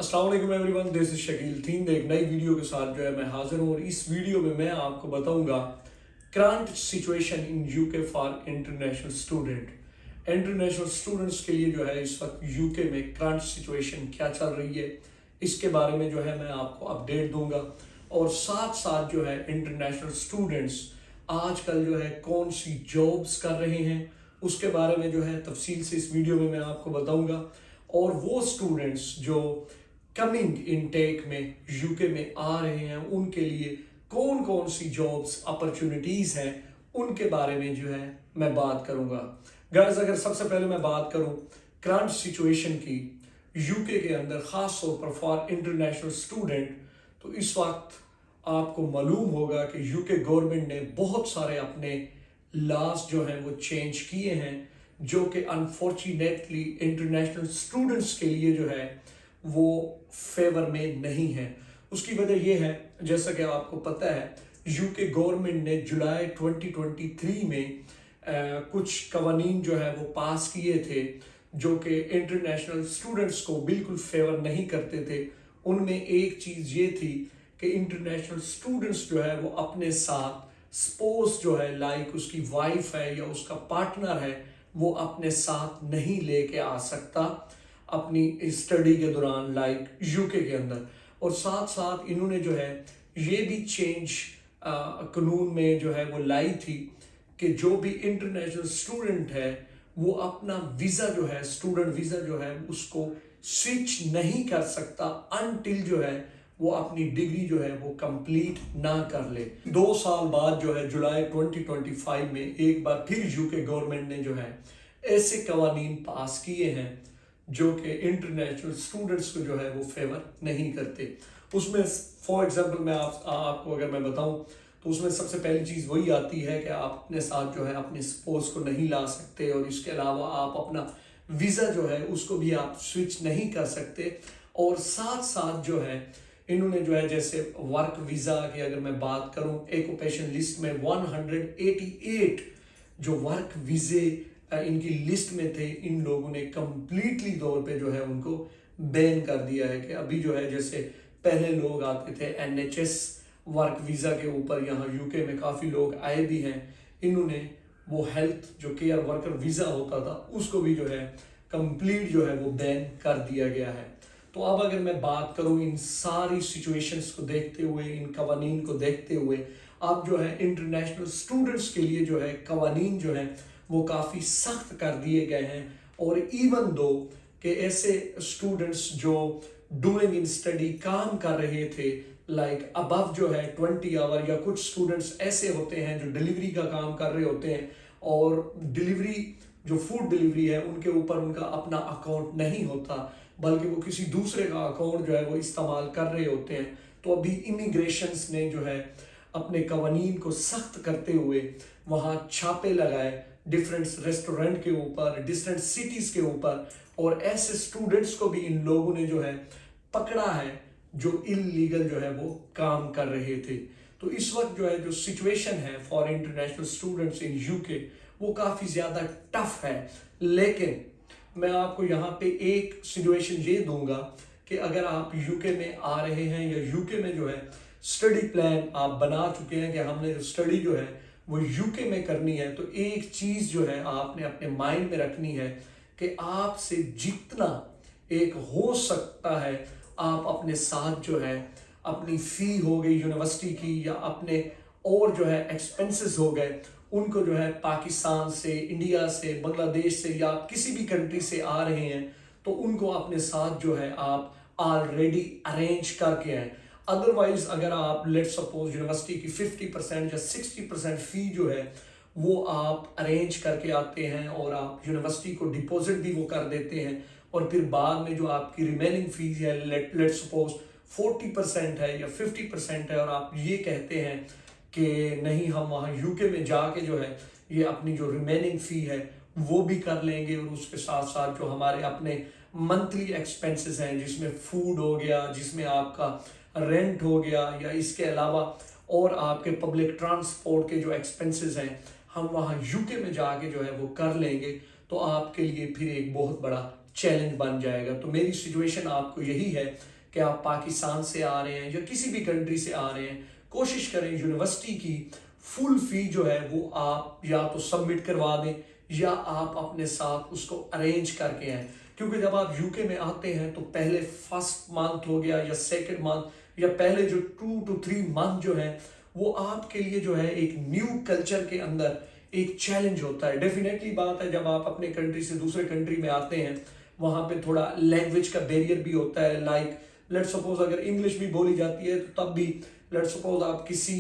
अस्सलाम वालेकुम everyone, this is Shakeel थीन एक नई वीडियो के साथ जो है मैं हाजिर हूँ। और इस वीडियो में मैं आपको बताऊंगा current situation in UK for international students के लिए जो है इस वक्त यूके में करंट सिचुएशन क्या चल रही है, इसके बारे में जो है मैं आपको अपडेट दूंगा। और साथ साथ जो है इंटरनेशनल स्टूडेंट्स आजकल जो है कौन सी जॉब्स कर रहे हैं उसके बारे में जो है तफसील से इस वीडियो में मैं आपको बताऊंगा। और वो स्टूडेंट्स जो कमिंग इनटेक में यूके में आ रहे हैं उनके लिए कौन कौन सी जॉब्स अपॉर्चुनिटीज हैं उनके बारे में जो है मैं बात करूंगा। गाइस, अगर सबसे पहले मैं बात करूं करंट सिचुएशन की यूके के अंदर खास तौर पर फॉर इंटरनेशनल स्टूडेंट, तो इस वक्त आपको मालूम होगा कि यूके गवर्नमेंट ने बहुत सारे अपने लॉज जो हैं वो चेंज किए हैं, जो कि अनफॉर्चुनेटली इंटरनेशनल स्टूडेंट्स के लिए जो है वो फेवर में नहीं है। उसकी वजह यह है, जैसा कि आपको पता है, यूके गवर्नमेंट ने जुलाई 2023 में कुछ कवानीन जो है वो पास किए थे जो कि इंटरनेशनल स्टूडेंट्स को बिल्कुल फेवर नहीं करते थे। उनमें एक चीज़ ये थी कि इंटरनेशनल स्टूडेंट्स जो है वो अपने साथ स्पोर्स जो है लाइक उसकी वाइफ है या उसका पार्टनर है वो अपने साथ नहीं लेके आ सकता अपनी स्टडी के दौरान लाइक यूके के अंदर। और साथ साथ इन्होंने जो है ये भी चेंज कानून में जो है वो लाई थी कि जो भी इंटरनेशनल स्टूडेंट है वो अपना वीज़ा जो है स्टूडेंट वीज़ा जो है उसको स्विच नहीं कर सकता अनटिल जो है वो अपनी डिग्री जो है वो कंप्लीट ना कर ले। 2 साल बाद जो है जुलाई 2025 में एक बार फिर यूके गवर्नमेंट ने जो है ऐसे कवानीन पास किए हैं जो कि इंटरनेशनल स्टूडेंट्स को जो है वो फेवर नहीं करते। उसमें फॉर एग्जांपल मैं आपको अगर मैं बताऊं तो उसमें सबसे पहली चीज़ वही आती है कि आप अपने साथ जो है अपने स्पोर्स को नहीं ला सकते, और इसके अलावा आप अपना वीज़ा जो है उसको भी आप स्विच नहीं कर सकते। और साथ साथ जो है इन्होंने जो है जैसे वर्क वीज़ा की अगर मैं बात करूं, ऑक्यूपेशन लिस्ट में 188 जो वर्क वीज़े इनकी लिस्ट में थे, इन लोगों ने कंप्लीटली तौर पे जो है उनको बैन कर दिया है। कि अभी जो है जैसे पहले लोग आते थे एनएचएस वर्क वीज़ा के ऊपर, यहाँ यूके में काफ़ी लोग आए भी हैं, इन्होंने वो हेल्थ जो केयर वर्कर वीज़ा होता था उसको भी जो है कंप्लीट जो है वो बैन कर दिया गया है। तो अब अगर मैं बात करूं इन सारी सिचुएशंस को देखते हुए, इन कवानीन को देखते हुए, अब जो है इंटरनेशनल स्टूडेंट्स के लिए जो है कवानीन जो है वो काफ़ी सख्त कर दिए गए हैं। और इवन दो कि ऐसे स्टूडेंट्स जो डूइंग इन स्टडी काम कर रहे थे लाइक अबव जो है 20 आवर, या कुछ स्टूडेंट्स ऐसे होते हैं जो डिलीवरी का काम कर रहे होते हैं और डिलीवरी जो फूड डिलीवरी है उनके ऊपर उनका अपना अकाउंट नहीं होता बल्कि वो किसी दूसरे का अकाउंट जो है वो इस्तेमाल कर रहे होते हैं। तो अभी इमिग्रेशंस ने जो है अपने कवानीन को सख्त करते हुए वहाँ छापे लगाए डिफरेंट रेस्टोरेंट के ऊपर, डिफरेंट सिटीज के ऊपर, और ऐसे स्टूडेंट्स को भी इन लोगों ने जो है पकड़ा है जो इलीगल जो है वो काम कर रहे थे। तो इस वक्त जो है जो सिचुएशन है for international students in UK वो काफ़ी ज़्यादा टफ है। लेकिन मैं आपको यहाँ पे एक सिचुएशन ये दूंगा कि अगर आप यूके में आ रहे हैं या यूके में जो है स्टडी प्लान आप बना चुके हैं कि हमने स्टडी जो है वो यूके में करनी है, तो एक चीज़ जो है आपने अपने माइंड में रखनी है कि आपसे जितना एक हो सकता है आप अपने साथ जो है अपनी फ़ी हो गई यूनिवर्सिटी की या अपने और जो है एक्सपेंसेस हो गए उनको जो है पाकिस्तान से, इंडिया से, बांग्लादेश से या किसी भी कंट्री से आ रहे हैं तो उनको अपने साथ जो है आप ऑलरेडी अरेंज करके आए। अदरवाइज अगर आप लेट सपोज यूनिवर्सिटी की 50% या 60% फ़ी जो है वो आप अरेंज करके आते हैं और आप यूनिवर्सिटी को डिपॉजिट भी वो कर देते हैं, और फिर बाद में जो आपकी रिमेनिंग फीस है लेट सपोज 40% है या 50% है, और आप ये कहते हैं कि नहीं हम वहाँ यूके में जाके जो है ये अपनी जो रिमेनिंग फ़ी है वो भी कर लेंगे, और उसके साथ साथ जो हमारे अपने मंथली एक्सपेंसेस हैं जिसमें फूड हो गया, जिसमें आपका रेंट हो गया, या इसके अलावा और आपके पब्लिक ट्रांसपोर्ट के जो एक्सपेंसेस हैं हम वहाँ यूके में जाके जो है वो कर लेंगे, तो आपके लिए फिर एक बहुत बड़ा चैलेंज बन जाएगा। तो मेरी सिचुएशन आपको यही है कि आप पाकिस्तान से आ रहे हैं या किसी भी कंट्री से आ रहे हैं, कोशिश करें यूनिवर्सिटी की फुल फी जो है वो आप या तो सबमिट करवा दें या आप अपने साथ उसको अरेंज करके आए। क्योंकि जब आप यूके में आते हैं तो पहले फर्स्ट मंथ हो गया या सेकंड मंथ या पहले जो 2 to 3 मंथ जो है वो आपके लिए जो है एक न्यू कल्चर के अंदर एक चैलेंज होता है। डेफिनेटली बात है, जब आप अपने कंट्री से दूसरे कंट्री में आते हैं वहां पे थोड़ा लैंग्वेज का बैरियर भी होता है। लाइक लेट सपोज अगर इंग्लिश भी बोली जाती है तो तब भी लेट सपोज आप किसी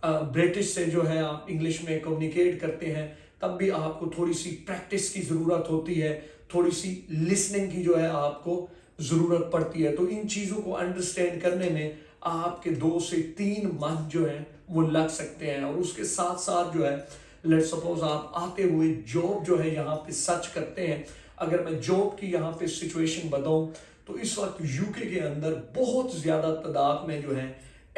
ब्रिटिश से जो है आप इंग्लिश में कम्युनिकेट करते हैं तब भी आपको थोड़ी सी प्रैक्टिस की ज़रूरत होती है, थोड़ी सी लिसनिंग की जो है आपको ज़रूरत पड़ती है। तो इन चीज़ों को अंडरस्टैंड करने में आपके 2 से 3 मंथ जो है वो लग सकते हैं। और उसके साथ साथ जो है लेट सपोज आप आते हुए जॉब जो है यहाँ पे सर्च करते हैं। अगर मैं जॉब की यहाँ पे सिचुएशन बताऊं तो इस वक्त यूके के अंदर बहुत ज़्यादा तादाद में जो है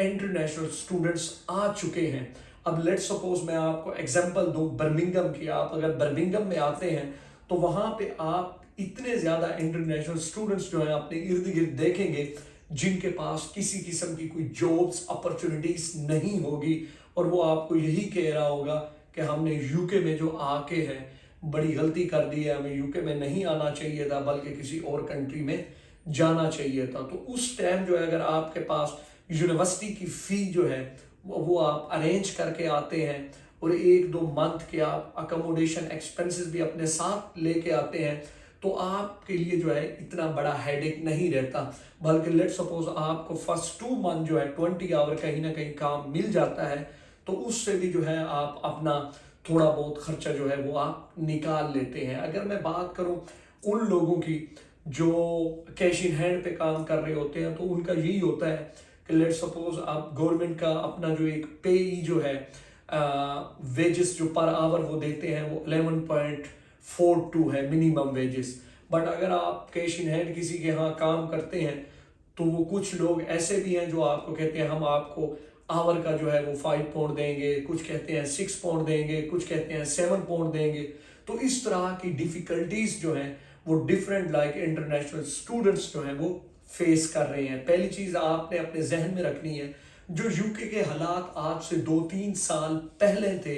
इंटरनेशनल स्टूडेंट्स आ चुके हैं। अब लेट सपोज मैं आपको एग्जांपल दूं बर्मिंघम की। आप अगर बर्मिंघम में आते हैं तो वहां पे आप इतने ज्यादा इंटरनेशनल स्टूडेंट्स जो है अपने इर्द गिर्द देखेंगे जिनके पास किसी किस्म की कोई जॉब्स अपॉर्चुनिटीज नहीं होगी और वो आपको यही कह रहा होगा कि हमने यूके में जो आके है बड़ी गलती कर दी है, हमें यूके में नहीं आना चाहिए था बल्कि किसी और कंट्री में जाना चाहिए था। तो उस टाइम जो है अगर आपके पास यूनिवर्सिटी की फी जो है वो आप अरेंज करके आते हैं और 1-2 मंथ के आप अकोमोडेशन एक्सपेंसेस भी अपने साथ लेके आते हैं तो आपके लिए जो है इतना बड़ा हेडेक नहीं रहता। बल्कि लेट सपोज आपको फर्स्ट 2 मंथ जो है 20 आवर कहीं ना कहीं काम मिल जाता है तो उससे भी जो है आप अपना थोड़ा बहुत खर्चा जो है वो आप निकाल लेते हैं। अगर मैं बात करूं उन लोगों की जो कैश इन हैंड पे काम कर रहे होते हैं तो उनका यही होता है कि लेट सपोज आप गवर्नमेंट का अपना जो एक पे जो है वेजेस जो पर आवर वो देते हैं वो 11.42 है मिनिमम वेजेस। बट अगर आप कैश इन हैंड किसी के यहाँ काम करते हैं तो वो कुछ लोग ऐसे भी हैं जो आपको कहते हैं हम आपको आवर का जो है वो 5 पाउंड देंगे, कुछ कहते हैं 6 पाउंड देंगे, कुछ कहते हैं 7 पाउंड देंगे। तो इस तरह की डिफिकल्टीज जो हैं वो डिफरेंट लाइक इंटरनेशनल स्टूडेंट्स जो हैं वो फेस कर रहे हैं। पहली चीज आपने अपने जहन में रखनी है जो यूके के हालात आज से 2-3 साल पहले थे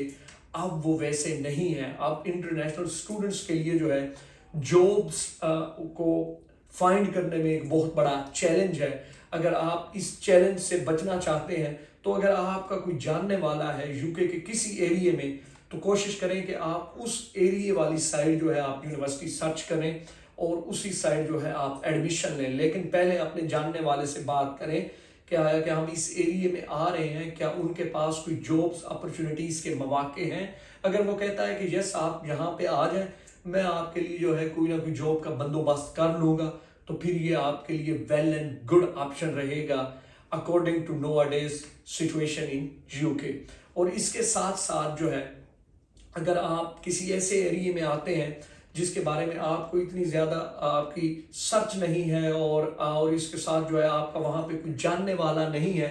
अब वो वैसे नहीं है। अब इंटरनेशनल स्टूडेंट्स के लिए जो है जॉब्स को फाइंड करने में एक बहुत बड़ा चैलेंज है। अगर आप इस चैलेंज से बचना चाहते हैं तो अगर आपका कोई जानने वाला है यूके के किसी एरिया में तो कोशिश करें कि आप उस एरिया वाली साइड जो है आप यूनिवर्सिटी सर्च करें और उसी साइड जो है आप एडमिशन लें। लेकिन पहले अपने जानने वाले से बात करें कि हम इस एरिया में आ रहे हैं, क्या उनके पास कोई जॉब्स अपॉर्चुनिटीज के मौके हैं। अगर वो कहता है कि यस आप यहाँ पे आ जाएं, मैं आपके लिए जो है कोई ना कोई जॉब का बंदोबस्त कर लूँगा, तो फिर ये आपके लिए वेल एंड गुड ऑप्शन रहेगा according to nowadays situation in UK. और इसके साथ साथ जो है अगर आप किसी ऐसे एरिया में आते हैं जिसके बारे में आपको इतनी ज़्यादा आपकी सर्च नहीं है और इसके साथ जो है आपका वहाँ पे कोई जानने वाला नहीं है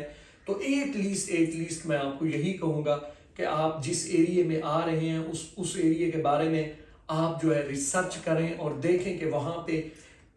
तो एटलीस्ट मैं आपको यही कहूँगा कि आप जिस एरिया में आ रहे हैं उस एरिया के बारे में आप जो है रिसर्च करें और देखें कि वहाँ पे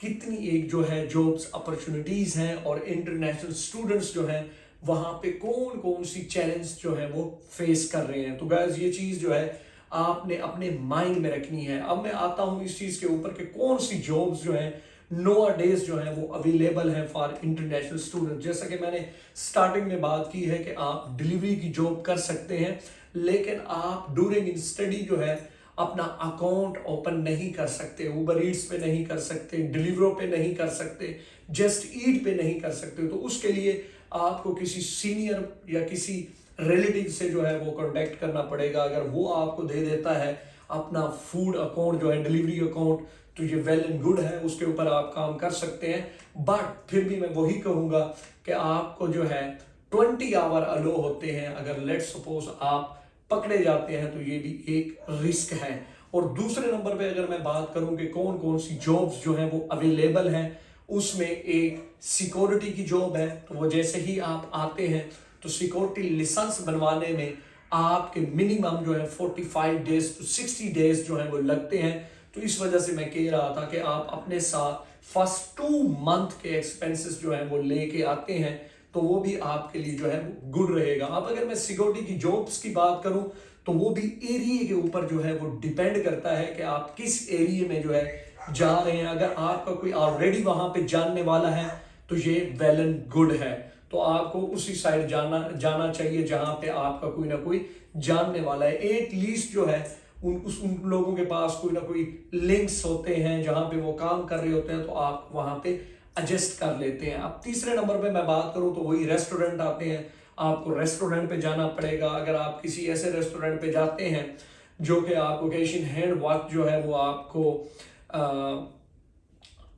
कितनी एक जो है जॉब्स अपॉर्चुनिटीज़ हैं और इंटरनेशनल स्टूडेंट्स जो हैं वहाँ पे कौन कौन सी चैलेंज जो है वो फेस कर रहे हैं। तो गाइस ये चीज़ जो है आपने अपने माइंड में रखनी है। अब मैं आता हूं इस चीज के ऊपर कि कौन सी जॉब्स जो है नोअडेज जो है वो अवेलेबल है फॉर इंटरनेशनल स्टूडेंट। जैसा कि मैंने स्टार्टिंग में बात की है कि आप डिलीवरी की जॉब कर सकते हैं लेकिन आप ड्यूरिंग इन स्टडी जो है अपना अकाउंट ओपन नहीं कर सकते, उबर ईट्स पे नहीं कर सकते, डिलीवरो पे नहीं कर सकते, जस्ट ईट पे नहीं कर सकते। तो उसके लिए आपको किसी सीनियर या किसी रिलेटिव से जो है वो कांटेक्ट करना पड़ेगा। अगर वो आपको दे देता है अपना फूड अकाउंट जो है डिलीवरी अकाउंट तो ये वेल एंड गुड है, उसके ऊपर आप काम कर सकते हैं। बट फिर भी मैं वही कहूँगा कि आपको जो है 20 आवर अलो होते हैं। अगर लेट सपोज आप पकड़े जाते हैं तो ये भी एक रिस्क है। और दूसरे नंबर पे अगर मैं बात करूं कि कौन कौन सी जॉब्स जो हैं वो अवेलेबल हैं उसमें एक सिक्योरिटी की जॉब है। तो वो जैसे ही आप आते हैं तो सिक्योरिटी लाइसेंस बनवाने में आपके मिनिमम जो है 45 डेज to 60 डेज जो है वो लगते हैं। तो इस वजह से मैं कह रहा था कि आप अपने साथ फर्स्ट 2 मंथ के एक्सपेंसेस जो है वो लेके आते हैं, तो वो भी आपके लिए जो है गुड रहेगा। अब अगर मैं सिक्योरिटी की जॉब्स की बात करूं तो वो भी एरिया के ऊपर जो है वो डिपेंड करता है कि आप किस एरिया में जो है जा रहे हैं। अगर आपका कोई ऑलरेडी वहां पे जानने वाला है तो ये वेल एंड गुड है, तो आपको उसी साइड जाना चाहिए जहां पे आपका कोई ना कोई जानने वाला है। एटलीस्ट जो है उन लोगों के पास कोई ना कोई लिंक्स होते हैं जहां पे वो काम कर रहे होते हैं, तो आप वहां पे एडजस्ट कर लेते हैं। अब तीसरे नंबर पे मैं बात करूं तो वही रेस्टोरेंट आते हैं। आपको रेस्टोरेंट पे जाना पड़ेगा। अगर आप किसी ऐसे रेस्टोरेंट पे जाते हैं जो कि आपको कैश इन हैंड वर्क जो है वो आपको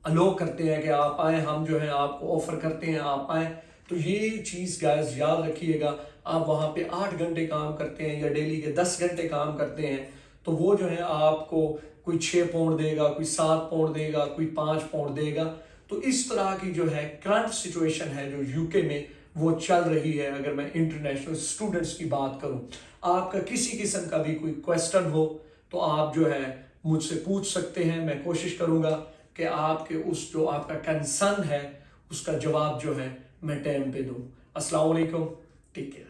अलो करते हैं कि आप आए, हम जो है आपको ऑफर करते हैं आप आए, तो ये चीज़ गाइस याद रखिएगा। आप वहाँ पे 8 घंटे काम करते हैं या डेली के 10 घंटे काम करते हैं, तो वो जो है आपको कोई 6 पाउंड देगा, कोई 7 पाउंड देगा, कोई 5 पाउंड देगा। तो इस तरह की जो है करंट सिचुएशन है जो यूके में वो चल रही है। अगर मैं इंटरनेशनल स्टूडेंट्स की बात करूं, आपका किसी किस्म का भी कोई क्वेश्चन हो तो आप जो है मुझसे पूछ सकते हैं। मैं कोशिश करूंगा कि आपके उस जो आपका कंसर्न है उसका जवाब जो है मैं टाइम पे दूं। अस्सलाम वालेकुम, टेक केयर।